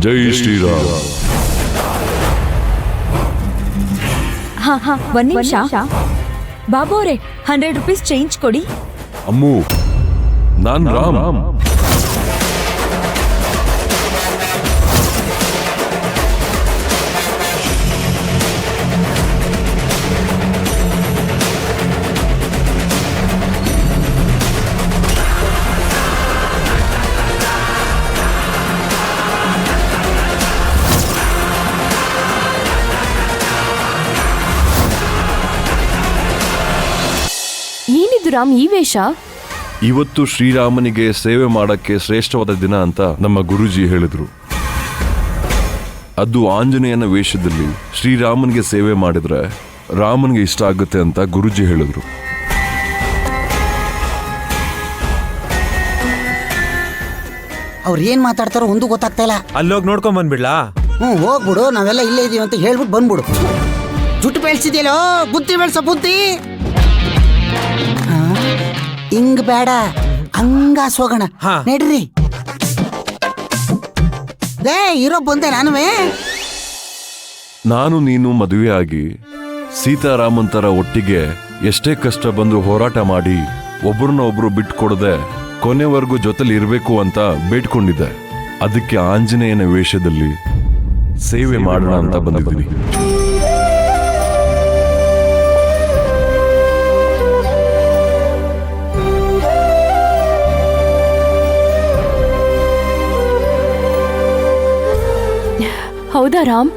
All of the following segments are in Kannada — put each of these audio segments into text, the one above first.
ಜೈ ಶ್ರೀರಾಮ್. ಹಾ ಒಂದ್ ನಿಮಿಷ. ಬಾಬು ಅವರೇ, 100 ರೂಪೀಸ್ ಚೇಂಜ್ ಕೊಡಿ. ಅಮ್ಮು, ನಾನ್ ರಾಮ್. ಏನಿದು ರಾಮ್ ಈ ವೇಷ? ಇವತ್ತು ಶ್ರೀರಾಮನಿಗೆ ಸೇವೆ ಮಾಡಕ್ಕೆ ಶ್ರೇಷ್ಠವಾದ ದಿನ ಅಂತ ನಮ್ಮ ಗುರುಜಿ ಹೇಳಿದ್ರು. ಅದು ಆಂಜನೇಯನ ವೇಷದಲ್ಲಿ ಶ್ರೀರಾಮನಿಗೆ ಸೇವೆ ಮಾಡಿದ್ರೆ ರಾಮನ್ಗೆ ಇಷ್ಟ ಆಗುತ್ತೆ ಅಂತ ಗುರುಜಿ ಹೇಳಿದ್ರು. ಅವ್ರು ಏನ್ ಮಾತಾಡ್ತಾರೋ ಒಂದು ಗೊತ್ತಾಗ್ತಾ ಇಲ್ಲ. ಅಲ್ಲೋಗಿ ನೋಡ್ಕೊಂಡ್ ಬಂದ್ಬಿಡ್ಲಾ? ಹೋಗ್ಬಿಡು, ನಾವೆಲ್ಲ ಇಲ್ಲೇ ಇದೀವಿ ಅಂತ ಹೇಳ್ಬಿಟ್ಟು ಬಂದ್ಬಿಡು. ಜುಟ್ಟು ಬೆಳ್ಸಿದ್ಯಲ್ಲೋ, ಬುದ್ಧಿ ಬೆಳ್ಸೋ ಬುದ್ಧಿ. ಹಿಂಗ್ ಬೇಡ, ಹಂಗಾಸೋಗೋಣ. ನಡ್ರಿ. ಇರೋ ಬಂದೆ ನಾನು ನೀನು ಮದುವೆ ಆಗಿ ಸೀತಾರಾಮನ್ ತರ ಒಟ್ಟಿಗೆ ಎಷ್ಟೇ ಕಷ್ಟ ಬಂದು ಹೋರಾಟ ಮಾಡಿ ಒಬ್ರನ್ನ ಒಬ್ರು ಬಿಟ್ಕೊಡದೆ ಕೊನೆವರೆಗೂ ಜೊತೆಲಿ ಇರಬೇಕು ಅಂತ ಬೇಡ್ಕೊಂಡಿದ್ದೆ. ಅದಕ್ಕೆ ಆಂಜನೇಯನ ವೇಷದಲ್ಲಿ ಸೇವೆ ಮಾಡೋಣ ಅಂತ ಬಂದಿದ್ದೀನಿ. ಹೌದಾ ರಾಮ್?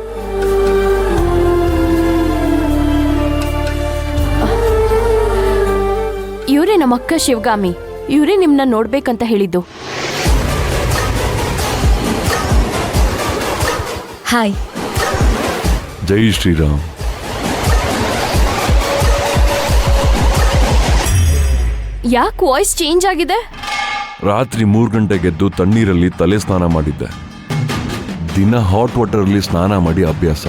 ಇವರೇ ನಮ್ಮ ಅಕ್ಕ ಶಿವಗಾಮಿ. ಇವರೇ ನಿಮ್ನ ನೋಡ್ಬೇಕಂತ ಹೇಳಿದ್ದು. ಹಾಯ್. ಜೈ ಶ್ರೀರಾಮ್. ಯಾಕೆ ವಾಯ್ಸ್ ಚೇಂಜ್ ಆಗಿದೆ? ರಾತ್ರಿ 3 ಗಂಟೆಗೆದ್ದು ತಣ್ಣೀರಲ್ಲಿ ತಲೆ ಸ್ನಾನ ಮಾಡಿದ್ದೆ. ದಿನ ಹಾಟ್ ವಾಟರ್ ಅಲ್ಲಿ ಸ್ನಾನ ಮಾಡಿ ಅಭ್ಯಾಸ.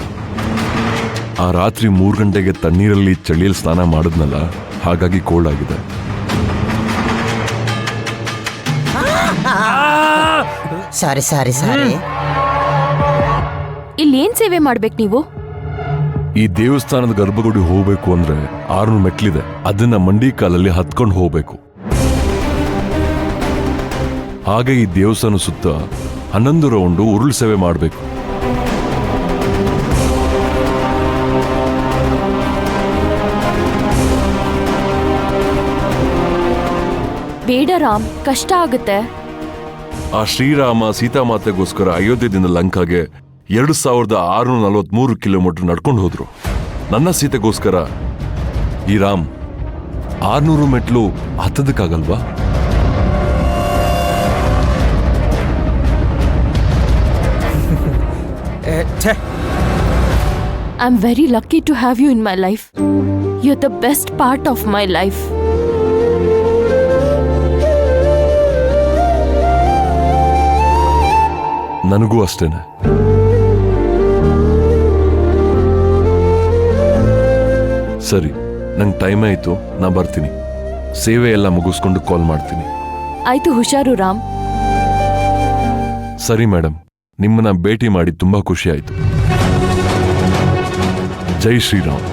ಆ ರಾತ್ರಿ 3 ಗಂಟೆಗೆ ತಣ್ಣೀರಲ್ಲಿ ಚಳಿಯಲ್ಲಿ ಸ್ನಾನ ಮಾಡಿದ್ನಲ್ಲ, ಹಾಗಾಗಿ ಕೋಲ್ಡ್ ಆಗಿದೆ. ಸಾರಿ ಸಾರಿ ಸಾರಿ. ಇಲ್ಲೇನ್ ಸೇವೆ ಮಾಡ್ಬೇಕು ನೀವು? ಈ ದೇವಸ್ಥಾನದ ಗರ್ಭಗುಡಿ ಹೋಗ್ಬೇಕು ಅಂದ್ರೆ 600 ಮೆಟ್ಲಿದೆ. ಅದನ್ನ ಮಂಡಿ ಕಾಲಲ್ಲಿ ಹತ್ಕೊಂಡು ಹೋಗ್ಬೇಕು. ಹಾಗೆ ಈ ದೇವಸ್ಥಾನ ಸುತ್ತ 11 ರೌಂಡು ಉರುಳು ಸೇವೆ ಮಾಡಬೇಕು. ಬೇಡ ರಾಮ್, ಕಷ್ಟ ಆಗುತ್ತೆ. ಆ ಶ್ರೀರಾಮ ಸೀತಾಮಾತೆಗೋಸ್ಕರ ಅಯೋಧ್ಯೆಯಿಂದ ಲಂಕಾಗೆ 2643 ಕಿಲೋಮೀಟರ್ ನಡ್ಕೊಂಡು ಹೋದ್ರು. ನನ್ನ ಸೀತೆಗೋಸ್ಕರ ಈ ರಾಮ್ 600 ಮೆಟ್ಲು ಹತ್ತದಕ್ಕಾಗಲ್ವಾ? I'm very lucky to have you in my life. You're the best part of my life. ನನಗೂ ಅಷ್ಟೇನೆ. ಸರಿ, ನಂಗೆ ಟೈಮ್ ಆಯ್ತು, ನಾ ಬರ್ತೀನಿ. ಸೇವೆ ಎಲ್ಲ ಮುಗಿಸ್ಕೊಂಡು ಕಾಲ್ ಮಾಡ್ತೀನಿ. ಆಯ್ತು, ಹುಷಾರು ರಾಮ್. ಸರಿ ಮೇಡಮ್, ನಿಮ್ಮನ್ನ ಭೇಟಿ ಮಾಡಿ ತುಂಬಾ ಖುಷಿ ಆಯ್ತು. ಜೈ ಶ್ರೀರಾಮ್.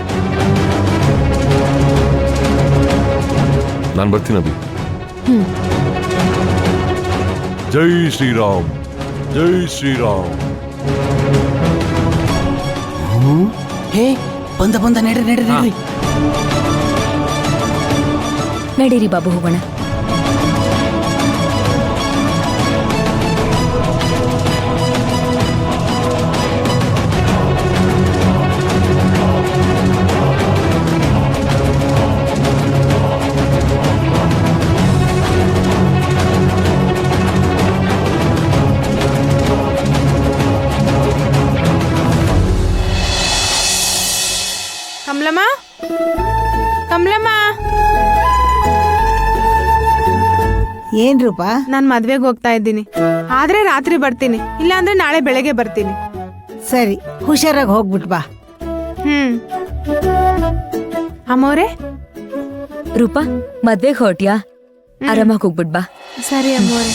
ನಾನು ಬರ್ತೀನಿ ಅಭಿ. ಜೈ ಶ್ರೀರಾಮ್. ಜೈ ಶ್ರೀರಾಮ್. ಹೇ, ಬಂದ ನಡ್ರಿ ನಡ್ರಿ ನಡ್ರಿ. ನಡೀರಿ ಬಾಬು, ಹೋಗೋಣ. ಕಮಲಮ್ಮ, ಕಮಲಮ್ಮ. ಏನ್ ರೂಪ? ನಾನ್ ಮದ್ವೆಗೆ ಹೋಗ್ತಾ ಇದ್ದೀನಿ. ಆದ್ರೆ ರಾತ್ರಿ ಬರ್ತೀನಿ, ಇಲ್ಲ ಅಂದ್ರೆ ನಾಳೆ ಬೆಳಗ್ಗೆ ಬರ್ತೀನಿ. ಸರಿ, ಹುಷಾರಾಗಿ ಹೋಗ್ಬಿಟ್ ಬಾ. ಅಮ್ಮವ್ರೆ, ರೂಪಾ, ಮದ್ವೆಗೆ ಹೊರಟ್ಯಾ? ಆರಾಮಾಗಿ ಹೋಗ್ಬಿಟ್ ಬಾ. ಸರಿ ಅಮ್ಮವ್ರೆ.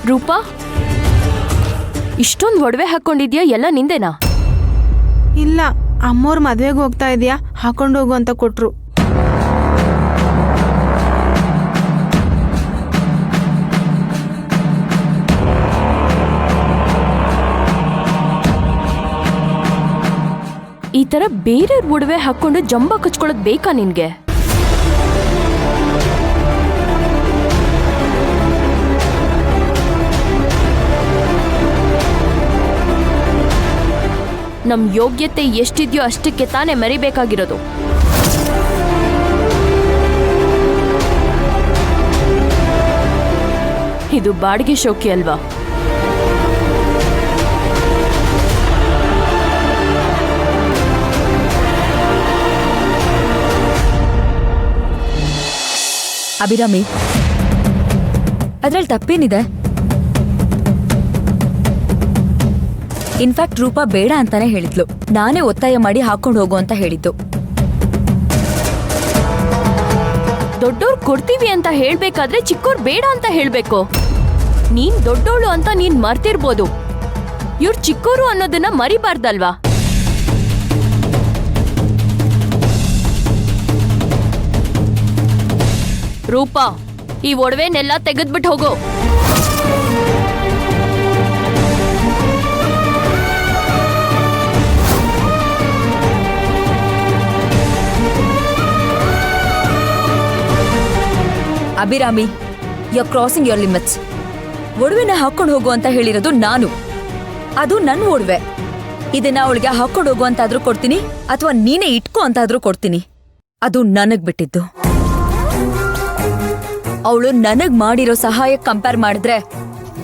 ರೂಪಾ, ಇಷ್ಟೊಂದು ಒಡವೆ ಹಾಕೊಂಡಿದ್ಯಾ, ಎಲ್ಲ ನಿಂದೇನಾ? ಇಲ್ಲ, ಅಮ್ಮೋರ್ ಮದ್ವೆಗೆ ಹೋಗ್ತಾ ಇದೀಯಾ, ಹಾಕೊಂಡು ಹೋಗು ಅಂತ ಕೊಟ್ರು. ಈ ತರ ಬೇರೆಯವ್ರ ಒಡವೆ ಹಾಕೊಂಡು ಜಂಬ ಕಚ್ಕೊಳ್ಳೋದು ಬೇಕಾ ನಿನ್ಗೆ? ನಮ್ ಯೋಗ್ಯತೆ ಎಷ್ಟಿದ್ಯೋ ಅಷ್ಟಕ್ಕೆ ತಾನೇ ಮರಿಬೇಕಾಗಿರೋದು. ಇದು ಬಾಡಿಗೆ ಶೋಕಿ ಅಲ್ವಾ? ಅಭಿರಾಮಿ, ಅದ್ರಲ್ಲಿ ತಪ್ಪೇನಿದೆ? ಇನ್ಫ್ಯಾಕ್ಟ್ ರೂಪಾ ಬೇಡ ಅಂತಾನೆ ಹೇಳಿದ್ಲು. ನಾನೇ ಒತ್ತಾಯ ಮಾಡಿ ಹಾಕೊಂಡು ಹೋಗು ಅಂತ ಹೇಳಿದ್ದು. ದೊಡ್ಡೋರ್ ಕೊಡ್ತೀವಿ ಅಂತ ಹೇಳ್ಬೇಕಾದ್ರೆ ಚಿಕ್ಕೋರ್ ಬೇಡ ಅಂತ ಹೇಳ್ಬೇಕು. ನೀನ್ ದೊಡ್ಡೋಳು ಅಂತ ನೀನ್ ಮರ್ತಿರ್ಬೋದು, ಇವ್ರು ಚಿಕ್ಕೋರು ಅನ್ನೋದನ್ನ ಮರಿಬಾರ್ದಲ್ವಾ? ರೂಪಾ, ಈ ಒಡವೆನೆಲ್ಲ ತೆಗೆದ್ಬಿಟ್ಟು ಹೋಗು. Abhirami, you are crossing your limits. ಒಡವೆನ ಹಾಕೊಂಡು ಹೋಗು ಅಂತ ಹೇಳಿರೋದು ನಾನು. ಅದು ನನ್ನ ಒಡವೆ. ಇದನ್ನ ಅವಳಿಗೆ ಹಾಕೊಂಡು ಹೋಗು ಅಂತಾದ್ರೂ ಕೊಡ್ತೀನಿ, ಅಥವಾ ನೀನೇ ಇಟ್ಕೋ ಅಂತಾದ್ರೂ ಕೊಡ್ತೀನಿ. ಅದು ನನಗ್ ಬಿಟ್ಟಿದ್ದು. ಅವಳು ನನಗ್ ಮಾಡಿರೋ ಸಹಾಯಕ್ಕೆ ಕಂಪೇರ್ ಮಾಡಿದ್ರೆ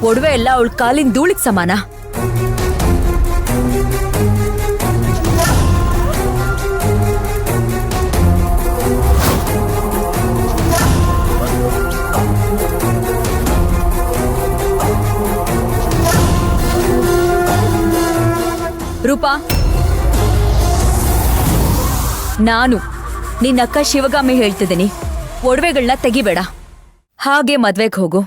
ಒಡವೆ ಎಲ್ಲ ಅವಳ ಕಾಲಿನ ಧೂಳಿಗೆ ಸಮಾನ. ರೂಪಾ, ನಾನು ನಿನ್ನಕ್ಕ ಶಿವಗಾಮಿ ಹೇಳ್ತಿದ್ದೀನಿ, ಒಡವೆಗಳನ್ನ ತೆಗಿಬೇಡ, ಹಾಗೆ ಮದ್ವೆಗೆ ಹೋಗು.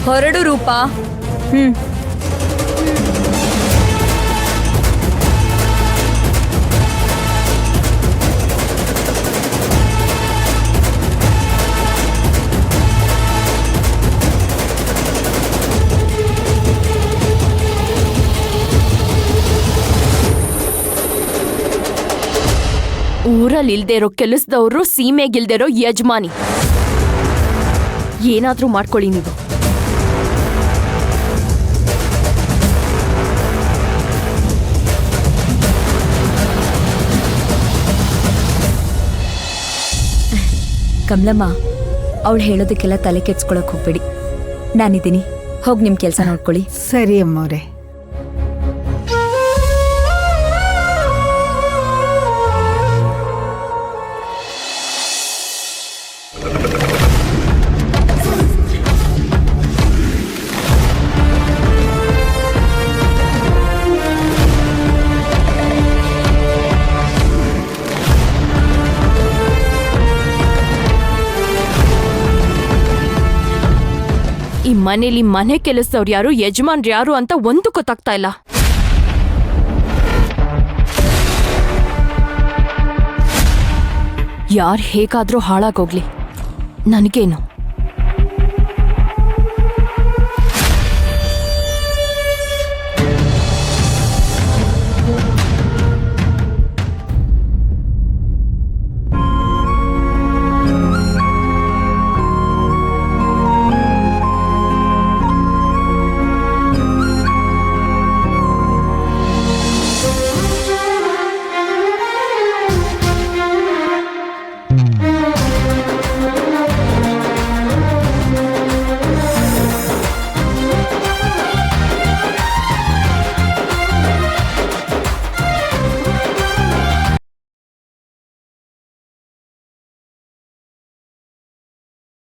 ಹೊರಡು ರೂಪಾ. ಊರಲ್ಲಿ ಇಲ್ದೇ ಇರೋ ಕೆಲಸದವರು, ಸೀಮೆಗಿಲ್ದೇ ಇರೋ ಯಜಮಾನಿ. ಏನಾದ್ರೂ ಮಾಡ್ಕೊಳ್ಳಿ ನೀವು. ಕಮಲಮ್ಮ, ಅವಳು ಹೇಳೋದಕ್ಕೆಲ್ಲ ತಲೆ ಕೆಡ್ಸ್ಕೊಳಕ್ ಹೋಗ್ಬೇಡಿ. ನಾನಿದ್ದೀನಿ, ಹೋಗಿ ನಿಮ್ ಕೆಲಸ ನೋಡ್ಕೊಳ್ಳಿ. ಸರಿ ಅಮ್ಮವ್ರೆ. ಈ ಮನೇಲಿ ಮನೆ ಕೆಲಸದವ್ರು ಯಾರು, ಯಜಮಾನ್ರು ಯಾರು ಅಂತ ಒಂದು ಗೊತ್ತಾಗ್ತಾ ಇಲ್ಲ. ಯಾರು ಹೇಗಾದ್ರೂ ಹಾಳಾಗೋಗ್ಲಿ, ನನಗೇನು.